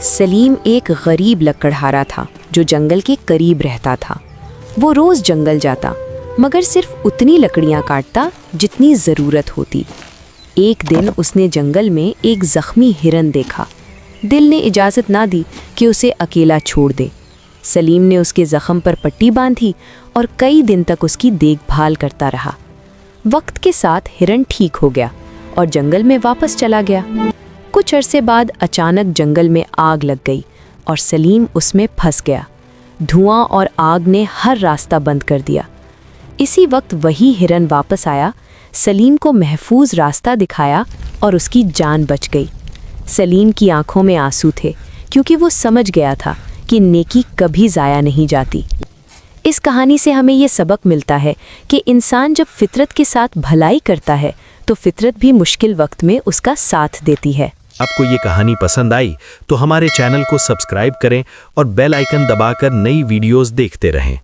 سلیم ایک غریب لکڑہارا تھا جو جنگل کے قریب رہتا تھا۔ وہ روز جنگل جاتا مگر صرف اتنی لکڑیاں کاٹتا جتنی ضرورت ہوتی۔ ایک دن اس نے جنگل میں ایک زخمی ہرن دیکھا۔ دل نے اجازت نہ دی کہ اسے اکیلا چھوڑ دے۔ سلیم نے اس کے زخم پر پٹی باندھی اور کئی دن تک اس کی دیکھ بھال کرتا رہا۔ وقت کے ساتھ ہرن ٹھیک ہو گیا اور جنگل میں واپس چلا گیا۔ کچھ عرصے بعد اچانک جنگل میں آگ لگ گئی اور سلیم اس میں پھنس گیا۔ دھواں اور آگ نے ہر راستہ بند کر دیا۔ اسی وقت وہی ہرن واپس آیا، سلیم کو محفوظ راستہ دکھایا اور اس کی جان بچ گئی۔ سلیم کی آنکھوں میں آنسو تھے کیونکہ وہ سمجھ گیا تھا کہ نیکی کبھی ضائع نہیں جاتی۔ اس کہانی سے ہمیں یہ سبق ملتا ہے کہ انسان جب فطرت کے ساتھ بھلائی کرتا ہے تو فطرت بھی مشکل وقت میں اس کا ساتھ دیتی ہے۔ آپ کو یہ کہانی پسند آئی تو ہمارے چینل کو سبسکرائب کریں اور بیل آئیکن دبا کر نئی ویڈیوز دیکھتے رہیں۔